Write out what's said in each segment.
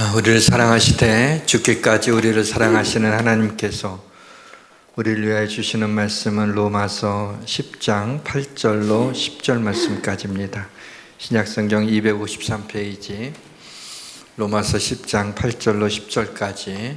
우리를 사랑하시되 죽기까지 우리를 사랑하시는 하나님께서 우리를 위하여 주시는 말씀은 로마서 10장 8절로 10절 말씀까지입니다. 신약성경 253페이지 로마서 10장 8절로 10절까지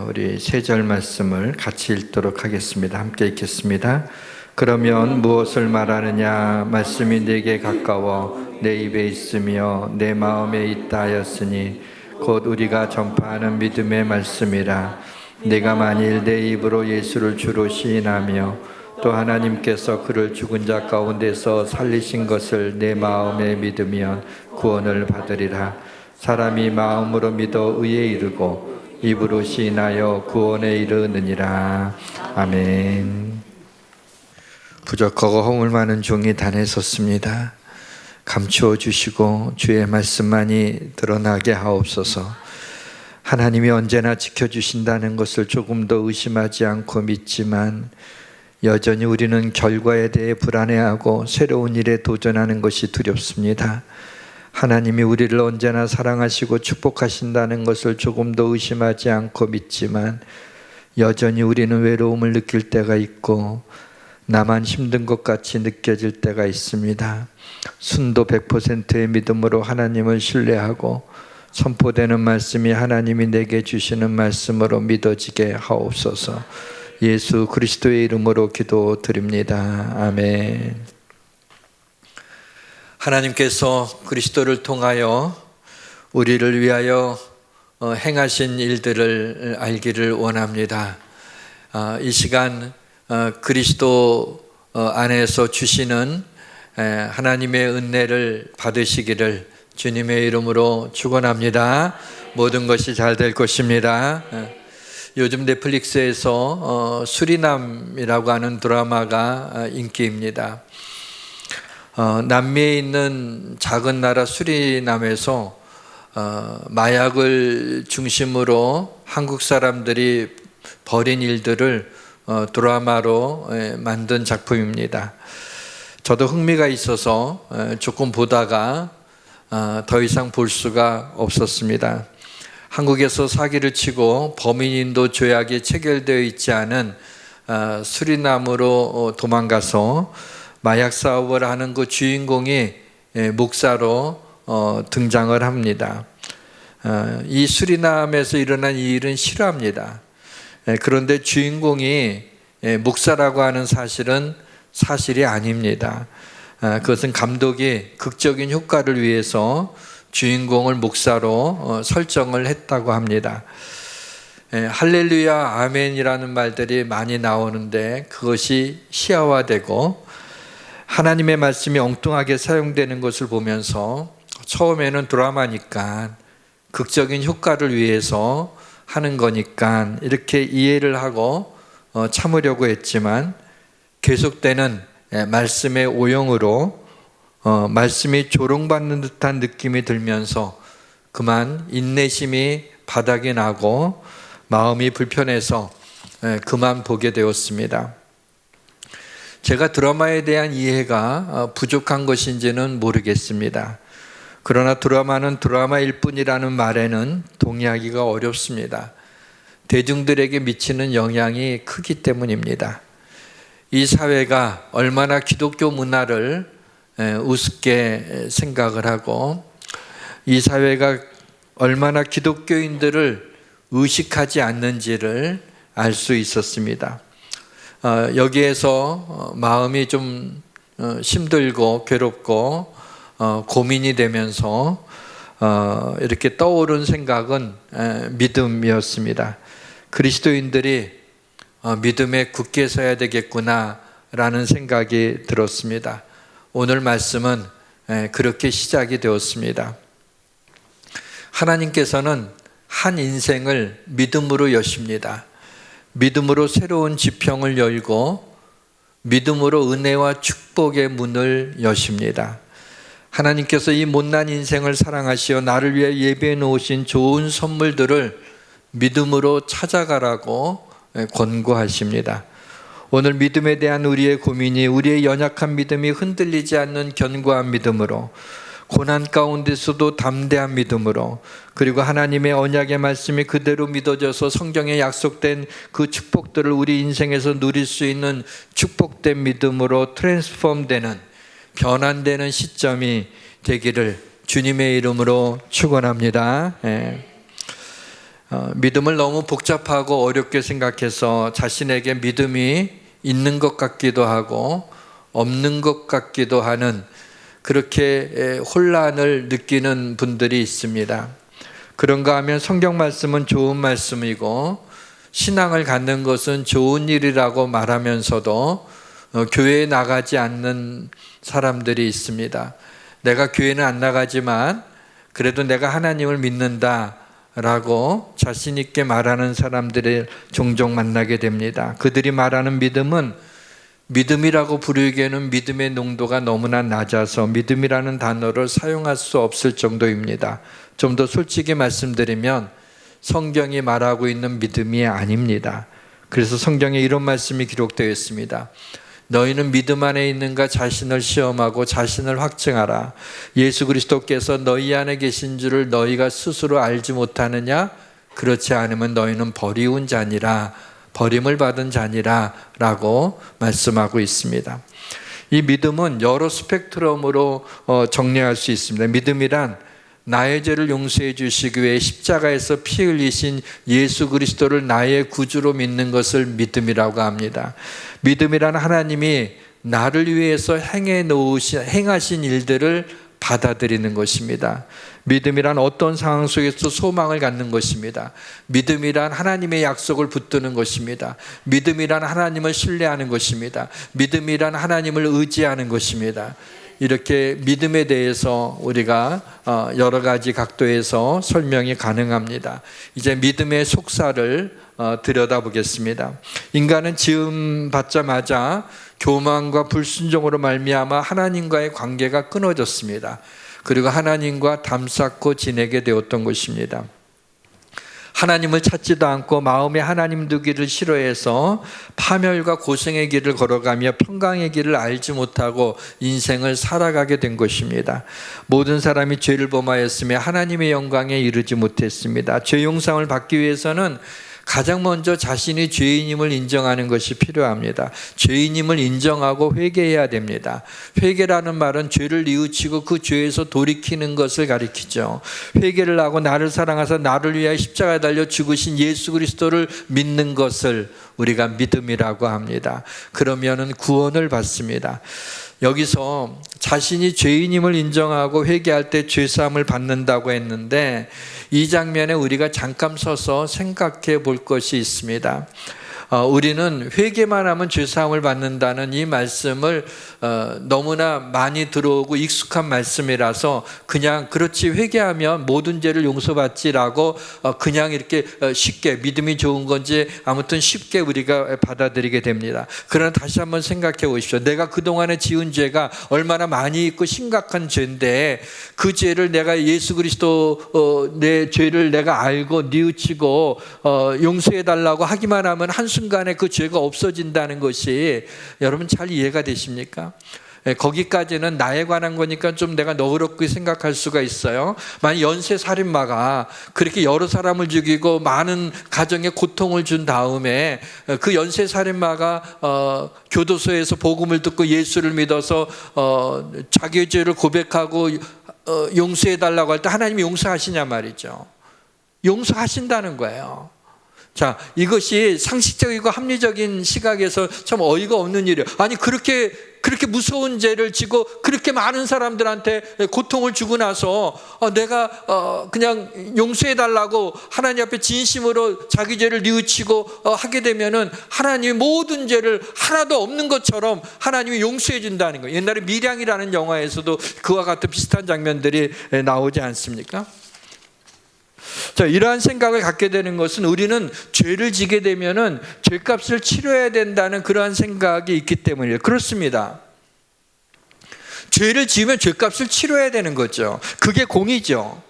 우리 세 절 말씀을 같이 읽도록 하겠습니다. 함께 읽겠습니다. 그러면 무엇을 말하느냐? 말씀이 내게 가까워 내 입에 있으며 내 마음에 있다 하였으니 곧 우리가 전파하는 믿음의 말씀이라. 내가 만일 내 입으로 예수를 주로 시인하며 또 하나님께서 그를 죽은 자 가운데서 살리신 것을 내 마음에 믿으면 구원을 받으리라. 사람이 마음으로 믿어 의에 이르고 입으로 시인하여 구원에 이르느니라. 아멘. 부족하고 허물 많은 종이 단에 섰습니다. 감추어 주시고 주의 말씀만이 드러나게 하옵소서. 하나님이 언제나 지켜주신다는 것을 조금 더 의심하지 않고 믿지만 여전히 우리는 결과에 대해 불안해하고 새로운 일에 도전하는 것이 두렵습니다. 하나님이 우리를 언제나 사랑하시고 축복하신다는 것을 조금 더 의심하지 않고 믿지만 여전히 우리는 외로움을 느낄 때가 있고 나만 힘든 것 같이 느껴질 때가 있습니다. 순도 100%의 믿음으로 하나님을 신뢰하고 선포되는 말씀이 하나님이 내게 주시는 말씀으로 믿어지게 하옵소서. 예수 그리스도의 이름으로 기도드립니다. 아멘. 하나님께서 그리스도를 통하여 우리를 위하여 행하신 일들을 알기를 원합니다. 이 시간 그리스도 안에서 주시는 하나님의 은혜를 받으시기를 주님의 이름으로 축원합니다. 모든 것이 잘 될 것입니다. 요즘 넷플릭스에서 수리남이라고 하는 드라마가 인기입니다. 남미에 있는 작은 나라 수리남에서 마약을 중심으로 한국 사람들이 벌인 일들을 드라마로 만든 작품입니다. 저도 흥미가 있어서 조금 보다가 더 이상 볼 수가 없었습니다. 한국에서 사기를 치고 범인인도 조약이 체결되어 있지 않은 수리남으로 도망가서 마약 사업을 하는 그 주인공이 목사로 등장을 합니다. 이 수리남에서 일어난 이 일은 실화입니다. 그런데 주인공이 목사라고 하는 사실은 사실이 아닙니다. 그것은 감독이 극적인 효과를 위해서 주인공을 목사로 설정을 했다고 합니다. 할렐루야 아멘이라는 말들이 많이 나오는데 그것이 시화화되고 하나님의 말씀이 엉뚱하게 사용되는 것을 보면서 처음에는 드라마니까 극적인 효과를 위해서 하는 거니까 이렇게 이해를 하고 참으려고 했지만 계속되는 말씀의 오용으로 말씀이 조롱받는 듯한 느낌이 들면서 그만 인내심이 바닥이 나고 마음이 불편해서 그만 보게 되었습니다. 제가 드라마에 대한 이해가 부족한 것인지는 모르겠습니다. 그러나 드라마는 드라마일 뿐이라는 말에는 동의하기가 어렵습니다. 대중들에게 미치는 영향이 크기 때문입니다. 이 사회가 얼마나 기독교 문화를 우습게 생각을 하고 이 사회가 얼마나 기독교인들을 의식하지 않는지를 알 수 있었습니다. 여기에서 마음이 좀 힘들고 괴롭고 고민이 되면서 이렇게 떠오른 생각은 믿음이었습니다. 그리스도인들이 믿음에 굳게 서야 되겠구나 라는 생각이 들었습니다. 오늘 말씀은 그렇게 시작이 되었습니다. 하나님께서는 한 인생을 믿음으로 여십니다. 믿음으로 새로운 지평을 열고 믿음으로 은혜와 축복의 문을 여십니다. 하나님께서 이 못난 인생을 사랑하시어 나를 위해 예배해 놓으신 좋은 선물들을 믿음으로 찾아가라고 권고하십니다. 오늘 믿음에 대한 우리의 고민이 우리의 연약한 믿음이 흔들리지 않는 견고한 믿음으로 고난 가운데서도 담대한 믿음으로, 그리고 하나님의 언약의 말씀이 그대로 믿어져서 성경에 약속된 그 축복들을 우리 인생에서 누릴 수 있는 축복된 믿음으로 트랜스폼되는, 변환되는 시점이 되기를 주님의 이름으로 축원합니다. 믿음을 너무 복잡하고 어렵게 생각해서 자신에게 믿음이 있는 것 같기도 하고 없는 것 같기도 하는, 그렇게 혼란을 느끼는 분들이 있습니다. 그런가 하면 성경 말씀은 좋은 말씀이고 신앙을 갖는 것은 좋은 일이라고 말하면서도 교회에 나가지 않는 사람들이 있습니다. 내가 교회는 안 나가지만 그래도 내가 하나님을 믿는다 라고 자신 있게 말하는 사람들을 종종 만나게 됩니다. 그들이 말하는 믿음은 믿음이라고 부르기에는 믿음의 농도가 너무나 낮아서 믿음이라는 단어를 사용할 수 없을 정도입니다. 좀 더 솔직히 말씀드리면 성경이 말하고 있는 믿음이 아닙니다. 그래서 성경에 이런 말씀이 기록되어 있습니다. 너희는 믿음 안에 있는가 자신을 시험하고 자신을 확증하라. 예수 그리스도께서 너희 안에 계신 줄을 너희가 스스로 알지 못하느냐? 그렇지 않으면 너희는 버리운 자니라, 버림을 받은 자니라 라고 말씀하고 있습니다. 이 믿음은 여러 스펙트럼으로 정리할 수 있습니다. 믿음이란 나의 죄를 용서해 주시기 위해 십자가에서 피 흘리신 예수 그리스도를 나의 구주로 믿는 것을 믿음이라고 합니다. 믿음이란 하나님이 나를 위해서 행하신 일들을 받아들이는 것입니다. 믿음이란 어떤 상황 속에서 소망을 갖는 것입니다. 믿음이란 하나님의 약속을 붙드는 것입니다. 믿음이란 하나님을 신뢰하는 것입니다. 믿음이란 하나님을 의지하는 것입니다. 이렇게 믿음에 대해서 우리가 여러 가지 각도에서 설명이 가능합니다. 이제 믿음의 속사를 들여다보겠습니다. 인간은 지음 받자마자 교만과 불순종으로 말미암아 하나님과의 관계가 끊어졌습니다. 그리고 하나님과 담쌓고 지내게 되었던 것입니다. 하나님을 찾지도 않고 마음에 하나님 두기를 싫어해서 파멸과 고생의 길을 걸어가며 평강의 길을 알지 못하고 인생을 살아가게 된 것입니다. 모든 사람이 죄를 범하였으며 하나님의 영광에 이르지 못했습니다. 죄 용서를 받기 위해서는 가장 먼저 자신이 죄인임을 인정하는 것이 필요합니다. 죄인임을 인정하고 회개해야 됩니다. 회개라는 말은 죄를 뉘우치고 그 죄에서 돌이키는 것을 가리키죠. 회개를 하고 나를 사랑하사 나를 위하여 십자가에 달려 죽으신 예수 그리스도를 믿는 것을 우리가 믿음이라고 합니다. 그러면은 구원을 받습니다. 여기서 자신이 죄인임을 인정하고 회개할 때 죄사함을 받는다고 했는데, 이 장면에 우리가 잠깐 서서 생각해 볼 것이 있습니다. 우리는 회개만 하면 죄사함을 받는다는 이 말씀을 너무나 많이 들어오고 익숙한 말씀이라서 그냥 그렇지 회개하면 모든 죄를 용서받지라고 그냥 이렇게 쉽게, 믿음이 좋은 건지 아무튼 쉽게 우리가 받아들이게 됩니다. 그러나 다시 한번 생각해 보십시오. 내가 그동안에 지은 죄가 얼마나 많이 있고 심각한 죄인데 그 죄를 내가 예수 그리스도 내 죄를 내가 알고 뉘우치고 용서해 달라고 하기만 하면 한순간에 그 죄가 없어진다는 것이 여러분 잘 이해가 되십니까? 거기까지는 나에 관한 거니까 좀 내가 너그럽게 생각할 수가 있어요. 만약 연쇄살인마가 그렇게 여러 사람을 죽이고 많은 가정에 고통을 준 다음에 그 연쇄살인마가 교도소에서 복음을 듣고 예수를 믿어서 자기의 죄를 고백하고 용서해달라고 할 때 하나님이 용서하시냐 말이죠. 용서하신다는 거예요. 자, 이것이 상식적이고 합리적인 시각에서 참 어이가 없는 일이에요. 아니 그렇게 무서운 죄를 지고 그렇게 많은 사람들한테 고통을 주고 나서 내가 그냥 용서해달라고 하나님 앞에 진심으로 자기 죄를 뉘우치고 하게 되면은 하나님이 모든 죄를 하나도 없는 것처럼 하나님이 용서해 준다는 거예요. 옛날에 밀양이라는 영화에서도 그와 같은 비슷한 장면들이 나오지 않습니까? 자, 이러한 생각을 갖게 되는 것은 우리는 죄를 지게 되면은 죄값을 치러야 된다는 그러한 생각이 있기 때문이에요. 그렇습니다. 죄를 지으면 죄값을 치러야 되는 거죠. 그게 공이죠.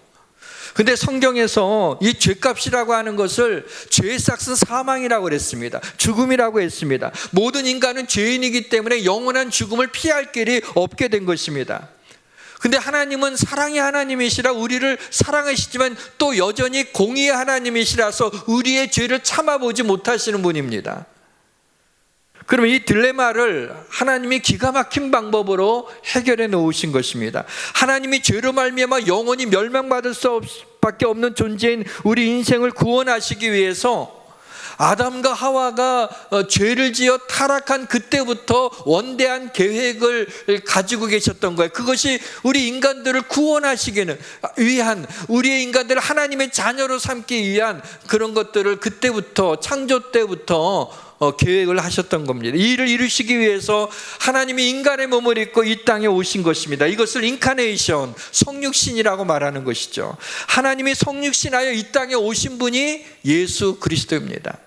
근데 성경에서 이 죄값이라고 하는 것을 죄의 삭은 사망이라고 그랬습니다. 죽음이라고 했습니다. 모든 인간은 죄인이기 때문에 영원한 죽음을 피할 길이 없게 된 것입니다. 근데 하나님은 사랑의 하나님이시라 우리를 사랑하시지만 또 여전히 공의의 하나님이시라서 우리의 죄를 참아보지 못하시는 분입니다. 그럼 이 딜레마를 하나님이 기가 막힌 방법으로 해결해 놓으신 것입니다. 하나님이 죄로 말미암아 영원히 멸망받을 수밖에 없는 존재인 우리 인생을 구원하시기 위해서 아담과 하와가 죄를 지어 타락한 그때부터 원대한 계획을 가지고 계셨던 거예요. 그것이 우리 인간들을 구원하시기는 위한, 우리의 인간들을 하나님의 자녀로 삼기 위한 그런 것들을 그때부터, 창조 때부터 계획을 하셨던 겁니다. 이 일을 이루시기 위해서 하나님이 인간의 몸을 입고 이 땅에 오신 것입니다. 이것을 인카네이션, 성육신이라고 말하는 것이죠. 하나님이 성육신하여 이 땅에 오신 분이 예수 그리스도입니다.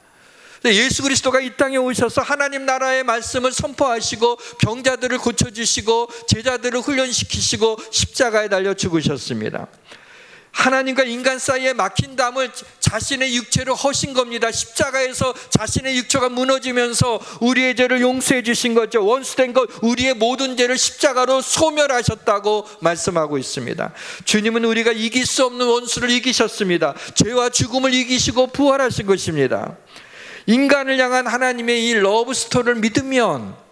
예수 그리스도가 이 땅에 오셔서 하나님 나라의 말씀을 선포하시고 병자들을 고쳐주시고 제자들을 훈련시키시고 십자가에 달려 죽으셨습니다. 하나님과 인간 사이에 막힌 담을 자신의 육체로 허신 겁니다. 십자가에서 자신의 육체가 무너지면서 우리의 죄를 용서해 주신 거죠. 원수된 것, 우리의 모든 죄를 십자가로 소멸하셨다고 말씀하고 있습니다. 주님은 우리가 이길 수 없는 원수를 이기셨습니다. 죄와 죽음을 이기시고 부활하신 것입니다. 인간을 향한 하나님의 이 러브 스토리를 믿으면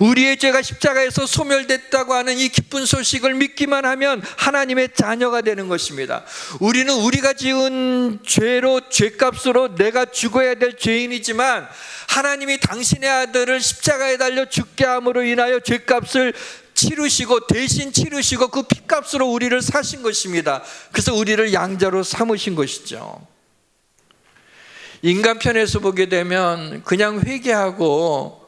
우리의 죄가 십자가에서 소멸됐다고 하는 이 기쁜 소식을 믿기만 하면 하나님의 자녀가 되는 것입니다. 우리는 우리가 지은 죄로, 죄값으로 내가 죽어야 될 죄인이지만 하나님이 당신의 아들을 십자가에 달려 죽게 함으로 인하여 죄값을 치르시고 대신 치르시고 그 피값으로 우리를 사신 것입니다. 그래서 우리를 양자로 삼으신 것이죠. 인간 편에서 보게 되면 그냥 회개하고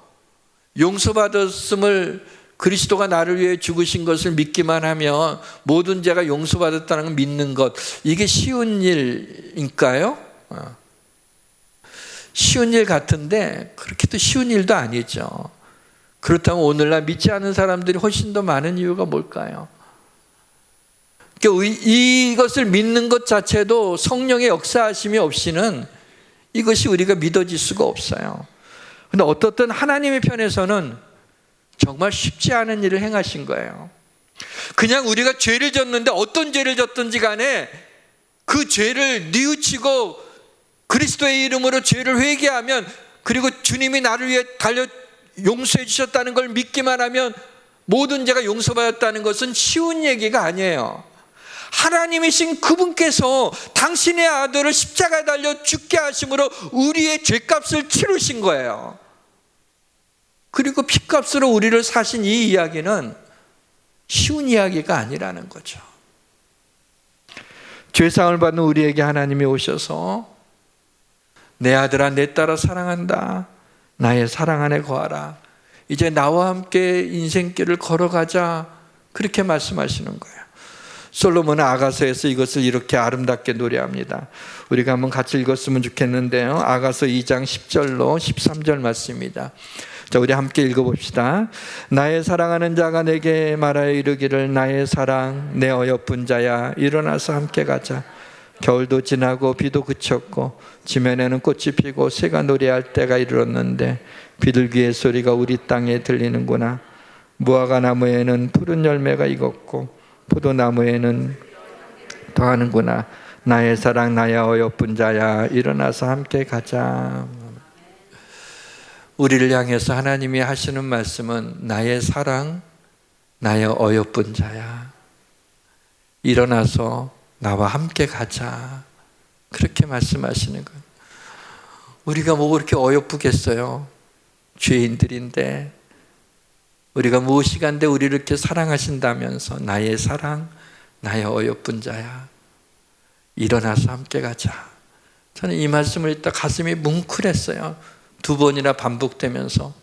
용서받았음을, 그리스도가 나를 위해 죽으신 것을 믿기만 하면 모든 죄가 용서받았다는 걸 믿는 것, 이게 쉬운 일일까요? 쉬운 일 같은데 그렇게 또 쉬운 일도 아니죠. 그렇다면 오늘날 믿지 않는 사람들이 훨씬 더 많은 이유가 뭘까요? 이것을 믿는 것 자체도 성령의 역사하심이 없이는 이것이 우리가 믿어질 수가 없어요. 근데 어떻든 하나님의 편에서는 정말 쉽지 않은 일을 행하신 거예요. 그냥 우리가 죄를 졌는데 어떤 죄를 졌든지 간에 그 죄를 뉘우치고 그리스도의 이름으로 죄를 회개하면, 그리고 주님이 나를 위해 달려 용서해 주셨다는 걸 믿기만 하면 모든 죄가 용서받았다는 것은 쉬운 얘기가 아니에요. 하나님이신 그분께서 당신의 아들을 십자가에 달려 죽게 하심으로 우리의 죄값을 치르신 거예요. 그리고 피값으로 우리를 사신 이 이야기는 쉬운 이야기가 아니라는 거죠. 죄사함을 받는 우리에게 하나님이 오셔서 내 아들아 내 딸아 사랑한다, 나의 사랑 안에 거하라, 이제 나와 함께 인생길을 걸어가자, 그렇게 말씀하시는 거예요. 솔로몬은 아가서에서 이것을 이렇게 아름답게 노래합니다. 우리가 한번 같이 읽었으면 좋겠는데요. 아가서 2장 10절로 13절 말씀입니다. 자, 우리 함께 읽어봅시다. 나의 사랑하는 자가 내게 말하여 이르기를 나의 사랑 내 어여쁜 자야 일어나서 함께 가자. 겨울도 지나고 비도 그쳤고 지면에는 꽃이 피고 새가 노래할 때가 이르렀는데 비둘기의 소리가 우리 땅에 들리는구나. 무화과 나무에는 푸른 열매가 익었고 포도나무에는 더하는구나. 나의 사랑 나의 어여쁜 자야 일어나서 함께 가자. 우리를 향해서 하나님이 하시는 말씀은 나의 사랑 나의 어여쁜 자야 일어나서 나와 함께 가자, 그렇게 말씀하시는 거예요. 우리가 뭐 그렇게 어여쁘겠어요? 죄인들인데 우리가 무엇이 간데 우리를 이렇게 사랑하신다면서 나의 사랑 나의 어여쁜 자야 일어나서 함께 가자. 저는 이 말씀을 읽다 가슴이 뭉클했어요. 2번이나 반복되면서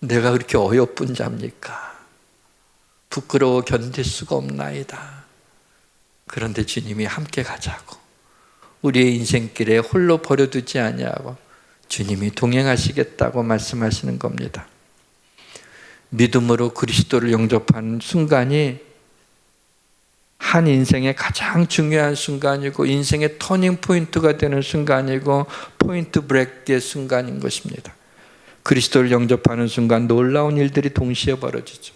내가 그렇게 어여쁜 자입니까? 부끄러워 견딜 수가 없나이다. 그런데 주님이 함께 가자고, 우리의 인생길에 홀로 버려두지 아니하고 주님이 동행하시겠다고 말씀하시는 겁니다. 믿음으로 그리스도를 영접하는 순간이 한 인생의 가장 중요한 순간이고 인생의 터닝 포인트가 되는 순간이고 포인트 브레이크의 순간인 것입니다. 그리스도를 영접하는 순간 놀라운 일들이 동시에 벌어지죠.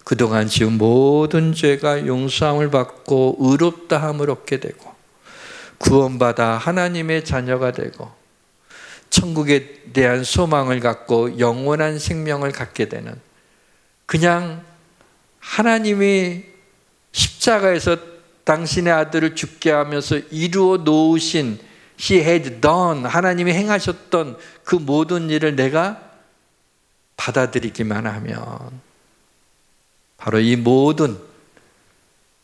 그동안 지은 모든 죄가 용서함을 받고 의롭다함을 얻게 되고 구원받아 하나님의 자녀가 되고 천국에 대한 소망을 갖고 영원한 생명을 갖게 되는, 그냥 하나님이 십자가에서 당신의 아들을 죽게 하면서 이루어 놓으신 He had done, 하나님이 행하셨던 그 모든 일을 내가 받아들이기만 하면 바로 이 모든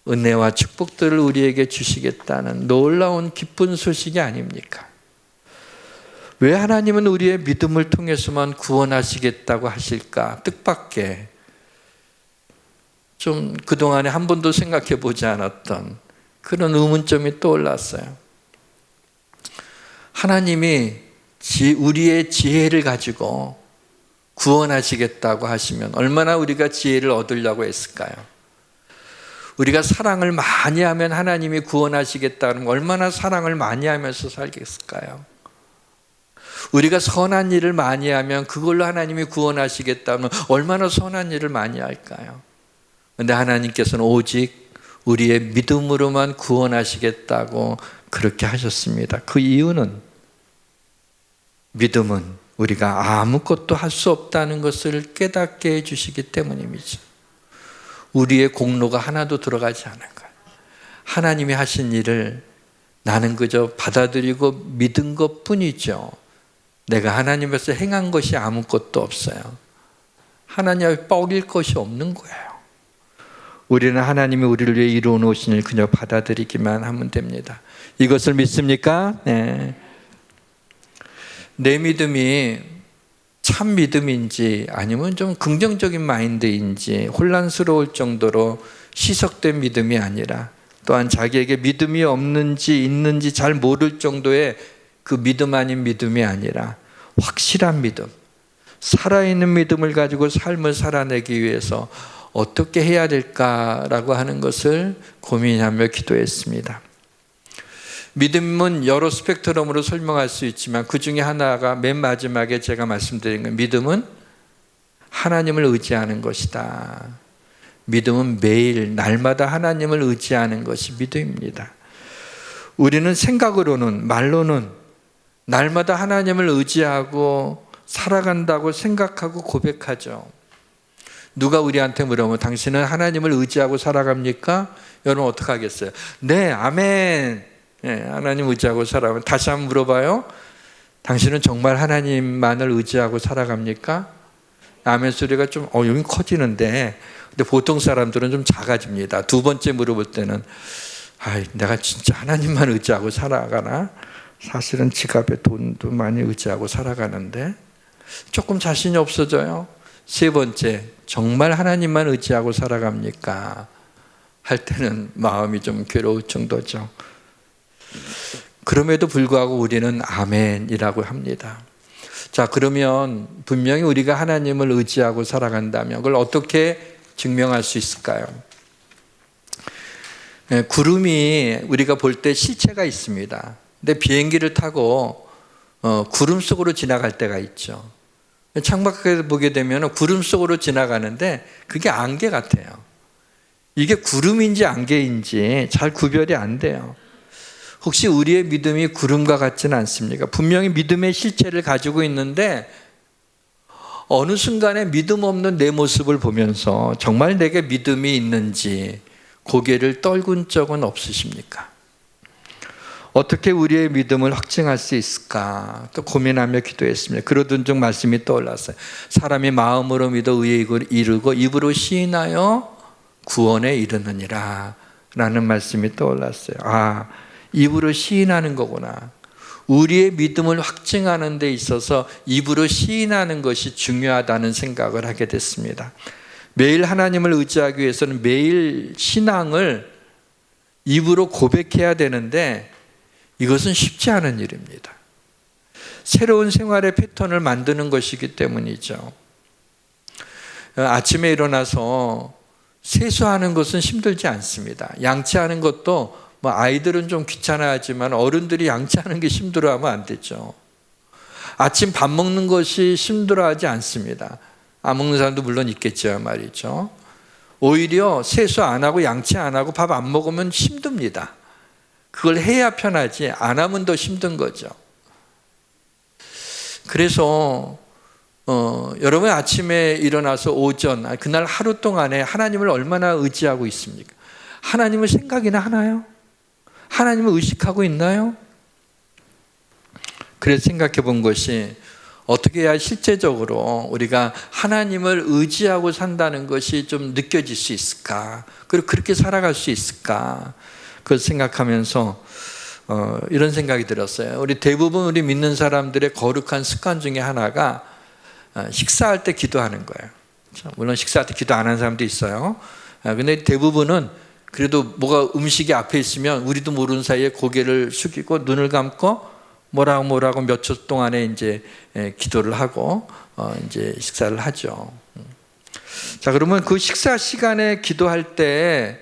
은혜와 축복들을 우리에게 주시겠다는 놀라운 기쁜 소식이 아닙니까? 왜 하나님은 우리의 믿음을 통해서만 구원하시겠다고 하실까? 뜻밖의, 좀 그동안에 한 번도 생각해 보지 않았던 그런 의문점이 떠올랐어요. 하나님이 우리의 지혜를 가지고 구원하시겠다고 하시면 얼마나 우리가 지혜를 얻으려고 했을까요? 우리가 사랑을 많이 하면 하나님이 구원하시겠다는 거, 얼마나 사랑을 많이 하면서 살겠을까요? 우리가 선한 일을 많이 하면 그걸로 하나님이 구원하시겠다면 얼마나 선한 일을 많이 할까요? 그런데 하나님께서는 오직 우리의 믿음으로만 구원하시겠다고 그렇게 하셨습니다. 그 이유는 믿음은 우리가 아무것도 할 수 없다는 것을 깨닫게 해주시기 때문입니다. 우리의 공로가 하나도 들어가지 않은 거예요. 하나님이 하신 일을 나는 그저 받아들이고 믿은 것뿐이죠. 내가 하나님께서 행한 것이 아무것도 없어요. 하나님 앞에 뻐길 것이 없는 거예요. 우리는 하나님이 우리를 위해 이루어 놓으신 일 그저 받아들이기만 하면 됩니다. 이것을 믿습니까? 네. 내 믿음이 참 믿음인지 아니면 좀 긍정적인 마인드인지 혼란스러울 정도로 희석된 믿음이 아니라, 또한 자기에게 믿음이 없는지 있는지 잘 모를 정도의 그 믿음 아닌 믿음이 아니라 확실한 믿음, 살아있는 믿음을 가지고 삶을 살아내기 위해서 어떻게 해야 될까라고 하는 것을 고민하며 기도했습니다. 믿음은 여러 스펙트럼으로 설명할 수 있지만 그 중에 하나가 맨 마지막에 제가 말씀드린 건, 믿음은 하나님을 의지하는 것이다. 믿음은 매일 날마다 하나님을 의지하는 것이 믿음입니다. 우리는 생각으로는, 말로는 날마다 하나님을 의지하고 살아간다고 생각하고 고백하죠. 누가 우리한테 물으면 당신은 하나님을 의지하고 살아갑니까? 여러분 어떻게 하겠어요? 네, 아멘. 네, 하나님 의지하고 살아가면. 다시 한번 물어봐요. 당신은 정말 하나님만을 의지하고 살아갑니까? 아멘 소리가 좀 여기 커지는데, 근데 보통 사람들은 좀 작아집니다. 두 번째 물어볼 때는 내가 진짜 하나님만 의지하고 살아가나? 사실은 지갑에 돈도 많이 의지하고 살아가는데 조금 자신이 없어져요. 세 번째, 정말 하나님만 의지하고 살아갑니까? 할 때는 마음이 좀 괴로울 정도죠. 그럼에도 불구하고 우리는 아멘이라고 합니다. 자, 그러면 분명히 우리가 하나님을 의지하고 살아간다면 그걸 어떻게 증명할 수 있을까요? 구름이 우리가 볼 때 실체가 있습니다. 근데 비행기를 타고 구름 속으로 지나갈 때가 있죠. 창밖에서 보게 되면 구름 속으로 지나가는데 그게 안개 같아요. 이게 구름인지 안개인지 잘 구별이 안 돼요. 혹시 우리의 믿음이 구름과 같지는 않습니까? 분명히 믿음의 실체를 가지고 있는데 어느 순간에 믿음 없는 내 모습을 보면서 정말 내게 믿음이 있는지 고개를 떨군 적은 없으십니까? 어떻게 우리의 믿음을 확증할 수 있을까? 또 고민하며 기도했습니다. 그러던 중 말씀이 떠올랐어요. 사람이 마음으로 믿어 의에 이르고 입으로 시인하여 구원에 이르느니라 라는 말씀이 떠올랐어요. 입으로 시인하는 거구나. 우리의 믿음을 확증하는 데 있어서 입으로 시인하는 것이 중요하다는 생각을 하게 됐습니다. 매일 하나님을 의지하기 위해서는 매일 신앙을 입으로 고백해야 되는데 이것은 쉽지 않은 일입니다. 새로운 생활의 패턴을 만드는 것이기 때문이죠. 아침에 일어나서 세수하는 것은 힘들지 않습니다. 양치하는 것도 아이들은 좀 귀찮아하지만 어른들이 양치하는 게 힘들어하면 안 되죠. 아침 밥 먹는 것이 힘들어하지 않습니다. 안 먹는 사람도 물론 있겠죠 말이죠. 오히려 세수 안 하고 양치 안 하고 밥 안 먹으면 힘듭니다. 그걸 해야 편하지 안 하면 더 힘든 거죠. 그래서 여러분 아침에 일어나서 오전 그날 하루 동안에 하나님을 얼마나 의지하고 있습니까? 하나님을 생각이나 하나요? 하나님을 의식하고 있나요? 그래서 생각해 본 것이 어떻게 해야 실제적으로 우리가 하나님을 의지하고 산다는 것이 좀 느껴질 수 있을까? 그리고 그렇게 살아갈 수 있을까? 그걸 생각하면서 이런 생각이 들었어요. 우리 대부분 우리 믿는 사람들의 거룩한 습관 중에 하나가 식사할 때 기도하는 거예요. 물론 식사할 때 기도 안 하는 사람도 있어요. 근데 대부분은 그래도 뭐가 음식이 앞에 있으면 우리도 모르는 사이에 고개를 숙이고 눈을 감고 뭐라고 몇 초 동안에 이제 기도를 하고 이제 식사를 하죠. 자, 그러면 그 식사 시간에 기도할 때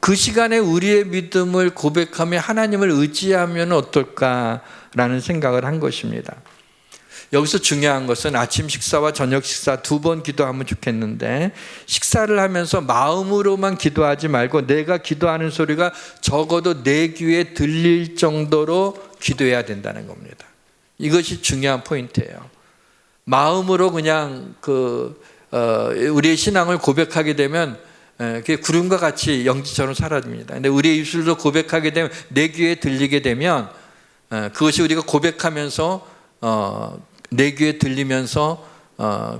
그 시간에 우리의 믿음을 고백하며 하나님을 의지하면 어떨까라는 생각을 한 것입니다. 여기서 중요한 것은 아침 식사와 저녁 식사 2번 기도하면 좋겠는데 식사를 하면서 마음으로만 기도하지 말고 내가 기도하는 소리가 적어도 내 귀에 들릴 정도로 기도해야 된다는 겁니다. 이것이 중요한 포인트예요. 마음으로 그냥 우리의 신앙을 고백하게 되면 그게 구름과 같이 영지처럼 사라집니다. 근데 우리의 입술로 고백하게 되면 내 귀에 들리게 되면 그것이 우리가 고백하면서 내 귀에 들리면서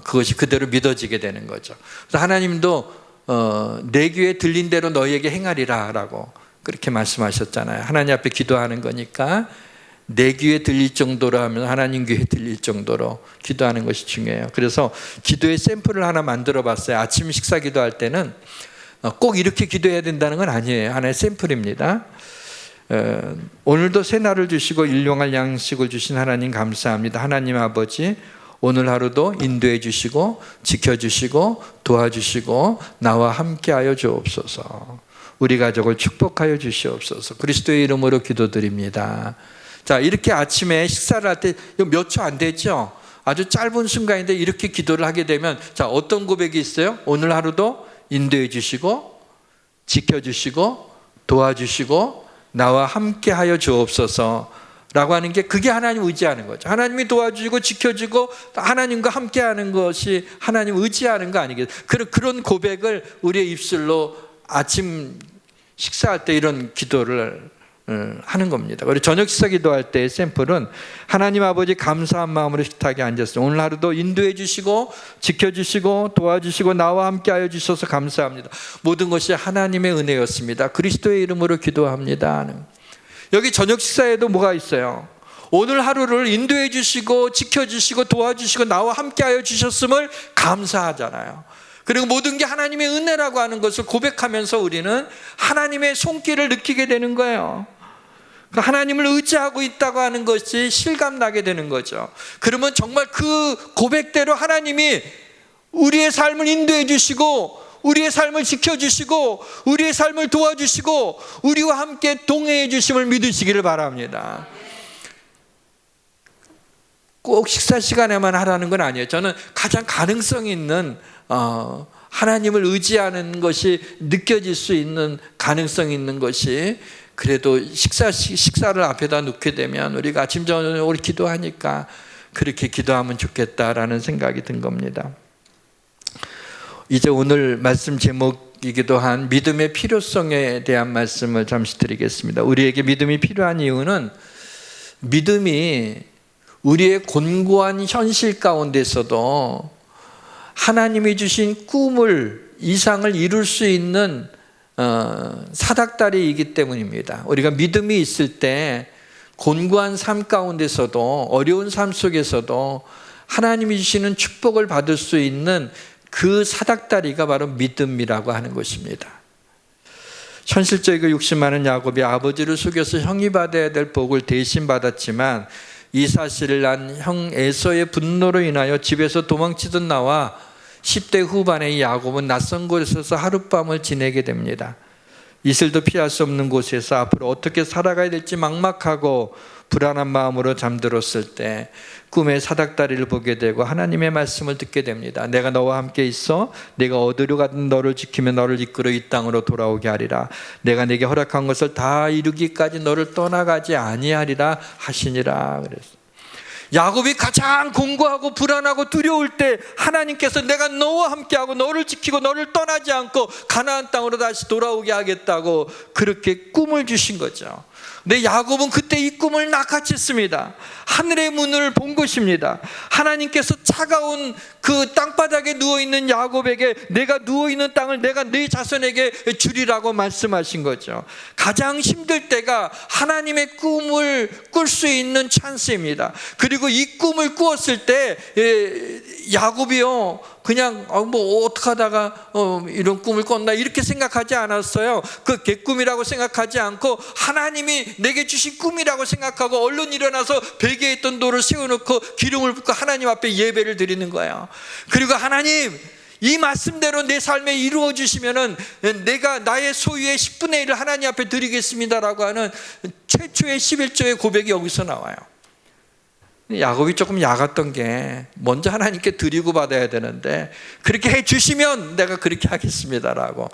그것이 그대로 믿어지게 되는 거죠. 그래서 하나님도 내 귀에 들린 대로 너희에게 행하리라 라고 그렇게 말씀하셨잖아요. 하나님 앞에 기도하는 거니까 내 귀에 들릴 정도로 하면 하나님 귀에 들릴 정도로 기도하는 것이 중요해요. 그래서 기도의 샘플을 하나 만들어 봤어요. 아침 식사 기도할 때는 꼭 이렇게 기도해야 된다는 건 아니에요. 하나의 샘플입니다. 오늘도 새날을 주시고 일용할 양식을 주신 하나님 감사합니다. 하나님 아버지, 오늘 하루도 인도해 주시고 지켜주시고 도와주시고 나와 함께하여 주옵소서. 우리 가족을 축복하여 주시옵소서. 그리스도의 이름으로 기도드립니다. 자, 이렇게 아침에 식사를 할 때 몇 초 안 되죠? 아주 짧은 순간인데 이렇게 기도를 하게 되면 자, 어떤 고백이 있어요? 오늘 하루도 인도해 주시고 지켜주시고 도와주시고 나와 함께 하여 주옵소서 라고 하는 게 그게 하나님 의지하는 거죠. 하나님이 도와주시고 지켜주고 하나님과 함께 하는 것이 하나님 의지하는 거 아니겠어요? 그런 고백을 우리의 입술로 아침 식사할 때 이런 기도를 하는 겁니다. 그리고 저녁 식사 기도할 때의 샘플은 하나님 아버지 감사한 마음으로 식탁에 앉았어요. 오늘 하루도 인도해 주시고 지켜주시고 도와주시고 나와 함께 하여 주셔서 감사합니다. 모든 것이 하나님의 은혜였습니다. 그리스도의 이름으로 기도합니다. 여기 저녁 식사에도 뭐가 있어요? 오늘 하루를 인도해 주시고 지켜주시고 도와주시고 나와 함께 하여 주셨음을 감사하잖아요. 그리고 모든 게 하나님의 은혜라고 하는 것을 고백하면서 우리는 하나님의 손길을 느끼게 되는 거예요. 하나님을 의지하고 있다고 하는 것이 실감나게 되는 거죠. 그러면 정말 그 고백대로 하나님이 우리의 삶을 인도해 주시고 우리의 삶을 지켜주시고 우리의 삶을 도와주시고 우리와 함께 동행해 주심을 믿으시기를 바랍니다. 꼭 식사 시간에만 하라는 건 아니에요. 저는 가장 가능성 있는 하나님을 의지하는 것이 느껴질 수 있는 가능성 있는 것이 그래도 식사를 앞에다 놓게 되면 우리가 아침 저녁으로 기도하니까 그렇게 기도하면 좋겠다라는 생각이 든 겁니다. 이제 오늘 말씀 제목이기도 한 믿음의 필요성에 대한 말씀을 잠시 드리겠습니다. 우리에게 믿음이 필요한 이유는 믿음이 우리의 곤고한 현실 가운데서도 하나님이 주신 꿈을 이상을 이룰 수 있는 사닥다리이기 때문입니다. 우리가 믿음이 있을 때 곤고한 삶 가운데서도 어려운 삶 속에서도 하나님이 주시는 축복을 받을 수 있는 그 사닥다리가 바로 믿음이라고 하는 것입니다. 현실적이고 욕심 많은 야곱이 아버지를 속여서 형이 받아야 될 복을 대신 받았지만 이 사실을 난 형 에서의 분노로 인하여 집에서 도망치던 나와 10대 후반의 야곱은 낯선 곳에서 하룻밤을 지내게 됩니다. 이슬도 피할 수 없는 곳에서 앞으로 어떻게 살아가야 될지 막막하고 불안한 마음으로 잠들었을 때 꿈의 사닥다리를 보게 되고 하나님의 말씀을 듣게 됩니다. 내가 너와 함께 있어 내가 어디로 가든 너를 지키며 너를 이끌어 이 땅으로 돌아오게 하리라. 내가 내게 허락한 것을 다 이루기까지 너를 떠나가지 아니하리라 하시니라. 그랬어요. 야곱이 가장 공고하고 불안하고 두려울 때 하나님께서 내가 너와 함께하고 너를 지키고 너를 떠나지 않고 가나안 땅으로 다시 돌아오게 하겠다고 그렇게 꿈을 주신 거죠. 근데 야곱은 그때 이 꿈을 낚아챘습니다. 하늘의 문을 본 것입니다. 하나님께서 차가운 그 땅바닥에 누워있는 야곱에게 내가 누워있는 땅을 내가 네 자손에게 주리라고 말씀하신 거죠. 가장 힘들 때가 하나님의 꿈을 꿀 수 있는 찬스입니다. 그리고 이 꿈을 꾸었을 때 야곱이요 그냥 뭐 어떡하다가 이런 꿈을 꿨나 이렇게 생각하지 않았어요. 그 개꿈이라고 생각하지 않고 하나님이 내게 주신 꿈이라고 생각하고 얼른 일어나서 베개에 있던 돌을 세워놓고 기름을 붓고 하나님 앞에 예배를 드리는 거예요. 그리고 하나님 이 말씀대로 내 삶에 이루어 주시면은 내가 나의 소유의 10분의 1을 하나님 앞에 드리겠습니다라고 하는 최초의 11조의 고백이 여기서 나와요. 야곱이 조금 약았던 게 먼저 하나님께 드리고 받아야 되는데 그렇게 해 주시면 내가 그렇게 하겠습니다라고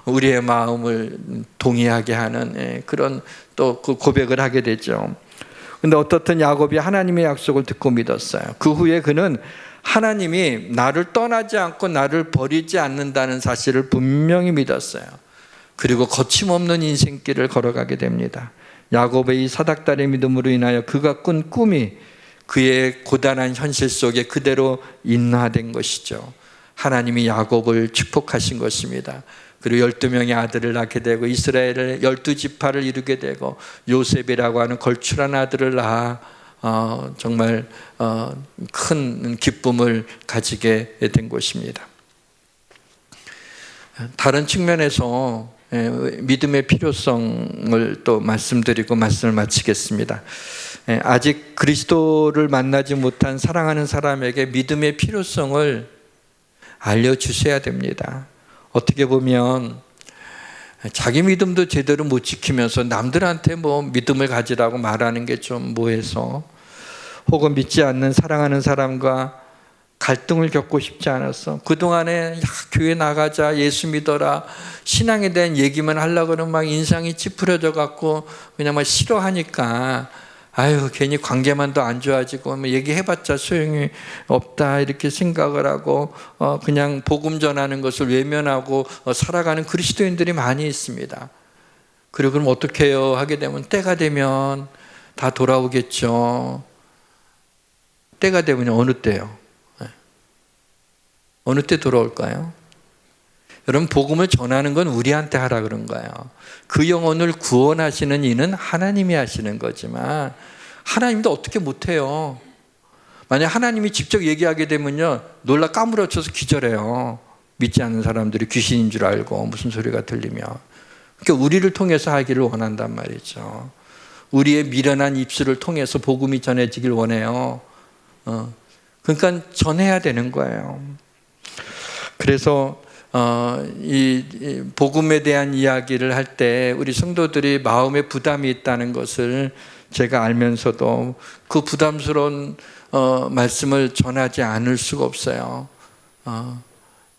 우리의 마음을 동의하게 하는 그런 또 그 고백을 하게 되죠. 근데 어떻든 야곱이 하나님의 약속을 듣고 믿었어요. 그 후에 그는 하나님이 나를 떠나지 않고 나를 버리지 않는다는 사실을 분명히 믿었어요. 그리고 거침없는 인생길을 걸어가게 됩니다. 야곱의 이 사닥다리 믿음으로 인하여 그가 꾼 꿈이 그의 고단한 현실 속에 그대로 인화된 것이죠. 하나님이 야곱을 축복하신 것입니다. 그리고 12명의 아들을 낳게 되고 이스라엘을 12지파를 이루게 되고 요셉이라고 하는 걸출한 아들을 낳아 정말 큰 기쁨을 가지게 된 것입니다. 다른 측면에서 믿음의 필요성을 또 말씀드리고 말씀을 마치겠습니다. 아직 그리스도를 만나지 못한 사랑하는 사람에게 믿음의 필요성을 알려주셔야 됩니다. 어떻게 보면 자기 믿음도 제대로 못 지키면서 남들한테 뭐 믿음을 가지라고 말하는 게 좀 뭐해서 혹은 믿지 않는 사랑하는 사람과 갈등을 겪고 싶지 않았어. 그동안에 교회 나가자, 예수 믿어라, 신앙에 대한 얘기만 하려고 그러면 막 인상이 찌푸려져 갖고 그냥 막 싫어하니까 아유 괜히 관계만 더 안 좋아지고 뭐 얘기해봤자 소용이 없다 이렇게 생각을 하고 그냥 복음 전하는 것을 외면하고 살아가는 그리스도인들이 많이 있습니다. 그리고 그럼 어떻게 해요? 하게 되면 때가 되면 다 돌아오겠죠. 때가 되면 어느 때요? 어느 때 돌아올까요? 여러분 복음을 전하는 건 우리한테 하라 그런 거예요. 그 영혼을 구원하시는 이는 하나님이 하시는 거지만 하나님도 어떻게 못해요. 만약 하나님이 직접 얘기하게 되면요 놀라 까무러쳐서 기절해요. 믿지 않는 사람들이 귀신인 줄 알고 무슨 소리가 들리면. 그러니까 우리를 통해서 하기를 원한단 말이죠. 우리의 미련한 입술을 통해서 복음이 전해지길 원해요. 그러니까 전해야 되는 거예요. 그래서 이 복음에 대한 이야기를 할 때 우리 성도들이 마음에 부담이 있다는 것을 제가 알면서도 그 부담스러운 말씀을 전하지 않을 수가 없어요.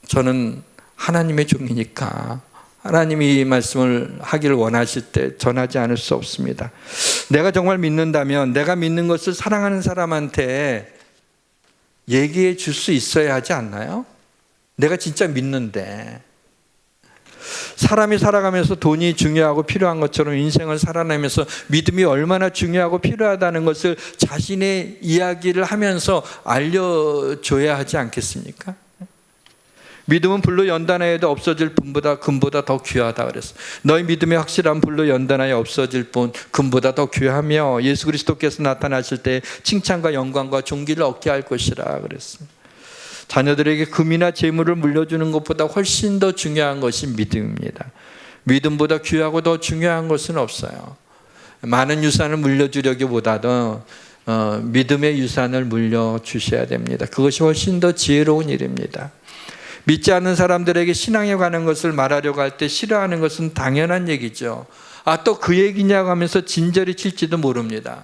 저는 하나님의 종이니까 하나님이 이 말씀을 하기를 원하실 때 전하지 않을 수 없습니다. 내가 정말 믿는다면 내가 믿는 것을 사랑하는 사람한테 얘기해 줄 수 있어야 하지 않나요? 내가 진짜 믿는데. 사람이 살아가면서 돈이 중요하고 필요한 것처럼 인생을 살아내면서 믿음이 얼마나 중요하고 필요하다는 것을 자신의 이야기를 하면서 알려줘야 하지 않겠습니까? 믿음은 불로 연단하여도 없어질 분보다 금보다 더 귀하다 그랬어. 너희 믿음의 확실한 불로 연단하여 없어질 분 금보다 더 귀하며 예수 그리스도께서 나타나실 때 칭찬과 영광과 존귀를 얻게 할 것이라 그랬습니다. 자녀들에게 금이나 재물을 물려주는 것보다 훨씬 더 중요한 것이 믿음입니다. 믿음보다 귀하고 더 중요한 것은 없어요. 많은 유산을 물려주려기보다도 믿음의 유산을 물려주셔야 됩니다. 그것이 훨씬 더 지혜로운 일입니다. 믿지 않는 사람들에게 신앙에 관한 것을 말하려고 할 때 싫어하는 것은 당연한 얘기죠. 또 그 얘기냐고 하면서 진저리 칠지도 모릅니다.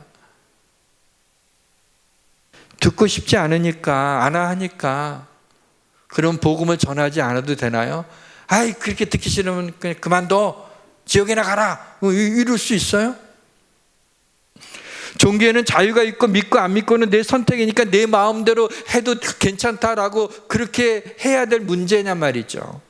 듣고 싶지 않으니까, 안 하니까 그런 복음을 전하지 않아도 되나요? 그렇게 듣기 싫으면 그냥 그만둬, 지옥에나 가라, 이럴 수 있어요? 종교에는 자유가 있고 믿고 안 믿고는 내 선택이니까 내 마음대로 해도 괜찮다라고 그렇게 해야 될 문제냔 말이죠.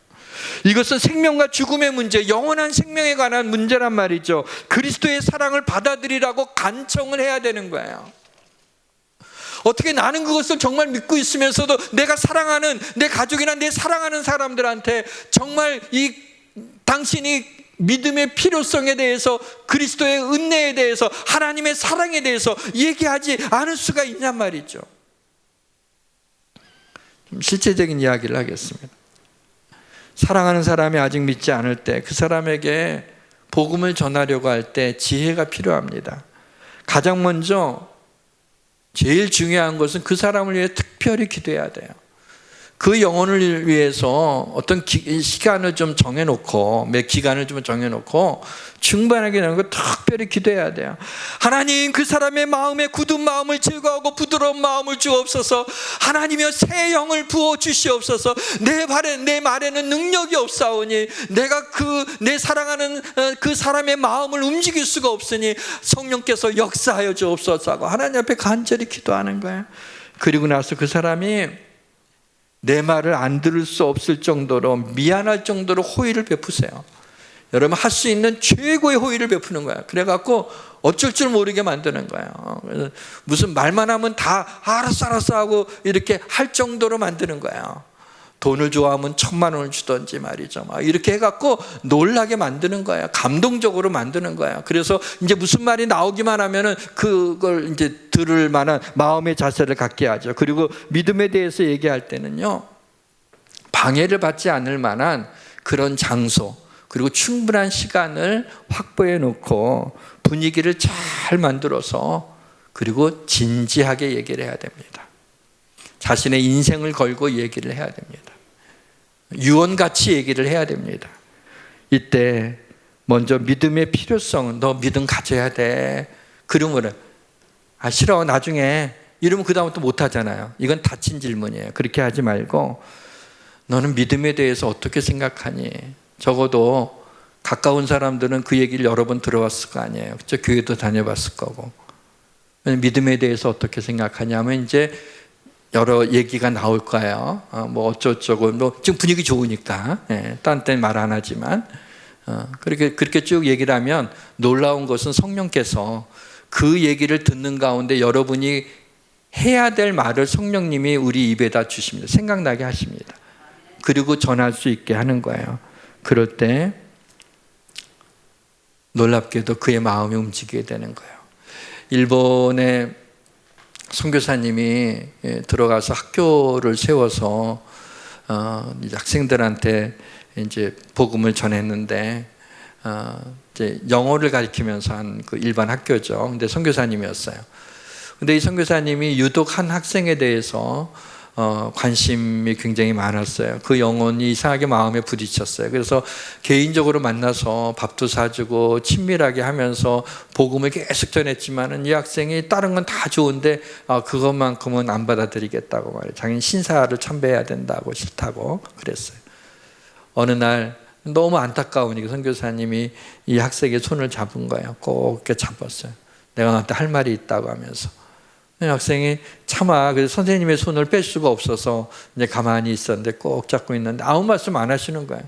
이것은 생명과 죽음의 문제, 영원한 생명에 관한 문제란 말이죠. 그리스도의 사랑을 받아들이라고 간청을 해야 되는 거예요. 어떻게 나는 그것을 정말 믿고 있으면서도 내가 사랑하는 내 가족이나 내 사랑하는 사람들한테 정말 이 당신이 믿음의 필요성에 대해서, 그리스도의 은혜에 대해서, 하나님의 사랑에 대해서 얘기하지 않을 수가 있냔 말이죠. 좀 실제적인 이야기를 하겠습니다. 사랑하는 사람이 아직 믿지 않을 때 그 사람에게 복음을 전하려고 할 때 지혜가 필요합니다. 가장 먼저 제일 중요한 것은 그 사람을 위해 특별히 기도해야 돼요. 그 영혼을 위해서 어떤 시간을 좀 정해놓고, 매 기간을 좀 정해놓고 충분하게 되는 거 특별히 기도해야 돼요. 하나님, 그 사람의 마음에 굳은 마음을 제거하고 부드러운 마음을 주옵소서. 하나님이여, 새 영을 부어 주시옵소서. 내 말에는 능력이 없사오니 내가 내 사랑하는 그 사람의 마음을 움직일 수가 없으니 성령께서 역사하여 주옵소서 하고 하나님 앞에 간절히 기도하는 거예요. 그리고 나서 그 사람이 내 말을 안 들을 수 없을 정도로, 미안할 정도로 호의를 베푸세요. 여러분, 할 수 있는 최고의 호의를 베푸는 거예요. 그래갖고 어쩔 줄 모르게 만드는 거예요. 그래서 무슨 말만 하면 다 알았어 하고 이렇게 할 정도로 만드는 거예요. 돈을 좋아하면 1,000만 원을 주던지 말이죠. 이렇게 해갖고 놀라게 만드는 거예요. 감동적으로 만드는 거예요. 그래서 이제 무슨 말이 나오기만 하면은 그걸 이제 들을 만한 마음의 자세를 갖게 하죠. 그리고 믿음에 대해서 얘기할 때는요, 방해를 받지 않을 만한 그런 장소, 그리고 충분한 시간을 확보해 놓고 분위기를 잘 만들어서, 그리고 진지하게 얘기를 해야 됩니다. 자신의 인생을 걸고 얘기를 해야 됩니다. 유언같이 얘기를 해야 됩니다. 이때 먼저 믿음의 필요성은, 너 믿음 가져야 돼. 그러면은 싫어, 나중에, 이러면 그 다음부터 못하잖아요. 이건 다친 질문이에요. 그렇게 하지 말고, 너는 믿음에 대해서 어떻게 생각하니? 적어도 가까운 사람들은 그 얘기를 여러 번 들어봤을 거 아니에요. 그렇죠? 교회도 다녀봤을 거고. 믿음에 대해서 어떻게 생각하냐면 이제 여러 얘기가 나올 거예요. 뭐 어쩌고, 뭐 지금 분위기 좋으니까, 딴 때 말 안 하지만, 그렇게 쭉 얘기를 하면 놀라운 것은 성령께서 그 얘기를 듣는 가운데 여러분이 해야 될 말을 성령님이 우리 입에다 주십니다. 생각나게 하십니다. 그리고 전할 수 있게 하는 거예요. 그럴 때 놀랍게도 그의 마음이 움직이게 되는 거예요. 일본의 선교사님이 들어가서 학교를 세워서 학생들한테 이제 복음을 전했는데, 이제 영어를 가르치면서 한 그 일반 학교죠. 근데 선교사님이었어요. 근데 이 선교사님이 유독 한 학생에 대해서 관심이 굉장히 많았어요. 그 영혼이 이상하게 마음에 부딪혔어요. 그래서 개인적으로 만나서 밥도 사주고 친밀하게 하면서 복음을 계속 전했지만은 이 학생이 다른 건 다 좋은데 그것만큼은 안 받아들이겠다고 말해요. 자기는 신사를 참배해야 된다고, 싫다고 그랬어요. 어느 날 너무 안타까우니까 선교사님이 이 학생의 손을 잡은 거예요. 꼭 이렇게 잡았어요. 내가 너한테 할 말이 있다고 하면서. 학생이 차마, 그래서 선생님의 손을 뺄 수가 없어서 이제 가만히 있었는데 꼭 잡고 있는데 아무 말씀 안 하시는 거예요.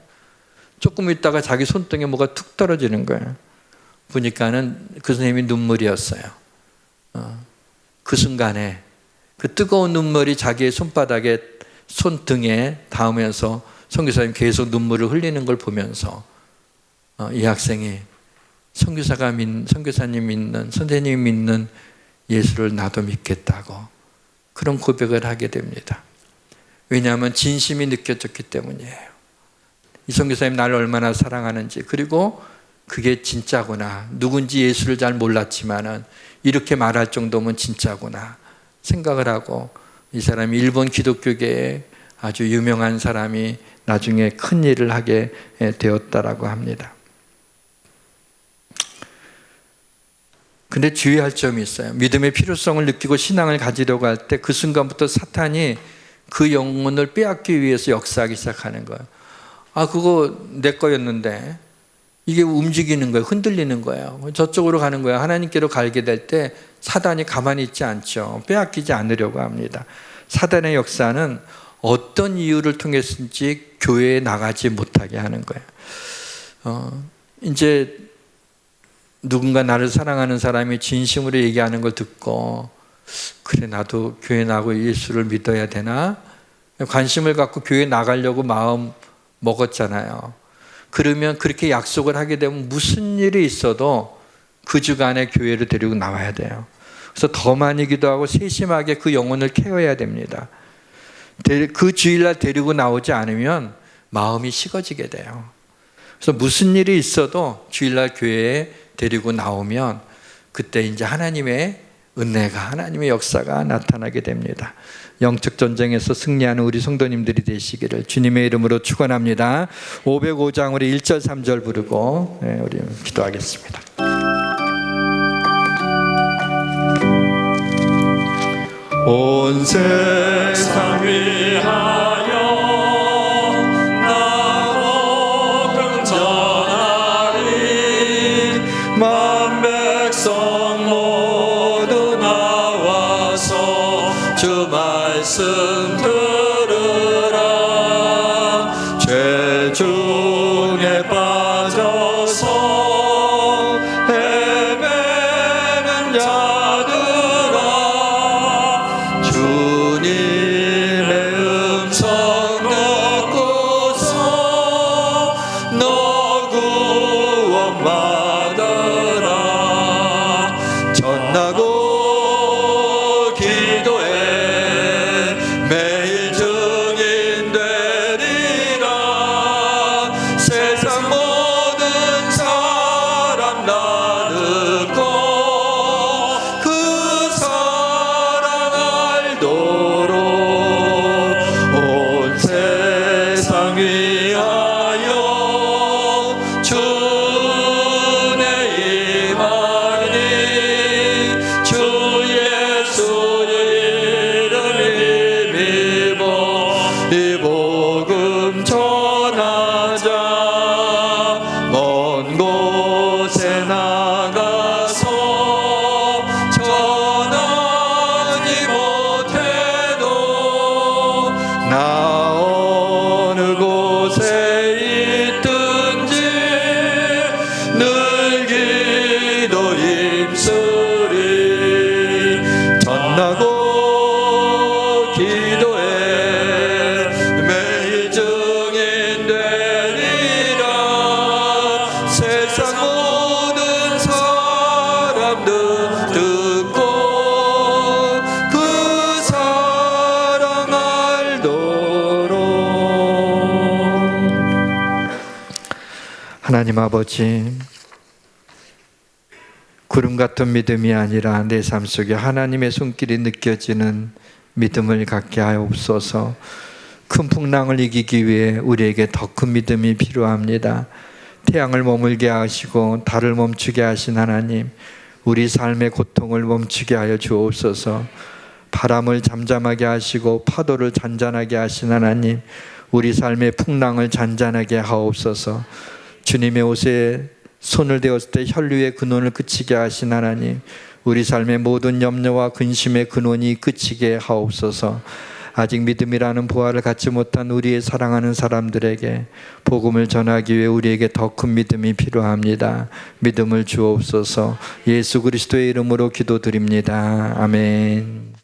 조금 있다가 자기 손등에 뭐가 툭 떨어지는 거예요. 보니까는 그 선생님이 눈물이었어요. 그 순간에 그 뜨거운 눈물이 자기의 손바닥에, 손등에 닿으면서 선교사님 계속 눈물을 흘리는 걸 보면서 이 학생이 선교사님 믿는, 선생님이 믿는 예수를 나도 믿겠다고 그런 고백을 하게 됩니다. 왜냐하면 진심이 느껴졌기 때문이에요. 이 선교사님 나를 얼마나 사랑하는지, 그리고 그게 진짜구나, 누군지 예수를 잘 몰랐지만은 이렇게 말할 정도면 진짜구나 생각을 하고, 이 사람이 일본 기독교계에 아주 유명한 사람이 나중에 큰 일을 하게 되었다라고 합니다. 근데 주의할 점이 있어요. 믿음의 필요성을 느끼고 신앙을 가지려고 할 때 그 순간부터 사탄이 그 영혼을 빼앗기 위해서 역사하기 시작하는 거예요. 그거 내 거였는데 이게 움직이는 거예요. 흔들리는 거예요. 저쪽으로 가는 거예요. 하나님께로 가게 될 때 사단이 가만히 있지 않죠. 빼앗기지 않으려고 합니다. 사단의 역사는 어떤 이유를 통해서인지 교회에 나가지 못하게 하는 거예요. 이제 누군가 나를 사랑하는 사람이 진심으로 얘기하는 걸 듣고 그래 나도 교회 나가고 예수를 믿어야 되나? 관심을 갖고 교회 나가려고 마음 먹었잖아요. 그러면 그렇게 약속을 하게 되면 무슨 일이 있어도 그 주간에 교회를 데리고 나와야 돼요. 그래서 더 많이 기도하고 세심하게 그 영혼을 케어해야 됩니다. 그 주일날 데리고 나오지 않으면 마음이 식어지게 돼요. 그래서 무슨 일이 있어도 주일날 교회에 데리고 나오면 그때 이제 하나님의 은혜가, 하나님의 역사가 나타나게 됩니다. 영적 전쟁에서 승리하는 우리 성도님들이 되시기를 주님의 이름으로 축원합니다. 505장 우리 1절 3절 부르고 우리 기도하겠습니다. 온 세상 위하여 나로 경전하리 만 백성 모두 나와서 주 말씀 들으라. 죄 중에 빠져서 헤매는 자들아 주님의 음성 듣고서 너 구원 받으라. 전하고 기도해 매일 증인 되리라. 세상 모든 사람 다 듣고 그 사랑 알도록 온 세상 위하여 주의 임하니 주 예수의 이름을 믿어 이 복음 전하자. 먼 곳에 나가서 전하지 못해도 나 어느 곳에 있든지 늘 기도 힘쓰리. 전하고 기도해 매일 증인 되리라. 세상 모든 사람들 듣고 그 사랑 알도록. 하나님 아버지, 구름 같은 믿음이 아니라 내 삶 속에 하나님의 손길이 느껴지는 믿음을 갖게 하옵소서. 큰 풍랑을 이기기 위해 우리에게 더 큰 믿음이 필요합니다. 태양을 머물게 하시고 달을 멈추게 하신 하나님, 우리 삶의 고통을 멈추게 하여 주옵소서. 바람을 잠잠하게 하시고 파도를 잔잔하게 하신 하나님, 우리 삶의 풍랑을 잔잔하게 하옵소서. 주님의 옷에 손을 대었을 때 혈류의 근원을 그치게 하신 하나님, 우리 삶의 모든 염려와 근심의 근원이 그치게 하옵소서. 아직 믿음이라는 보화를 갖지 못한 우리의 사랑하는 사람들에게 복음을 전하기 위해 우리에게 더 큰 믿음이 필요합니다. 믿음을 주옵소서. 예수 그리스도의 이름으로 기도드립니다. 아멘.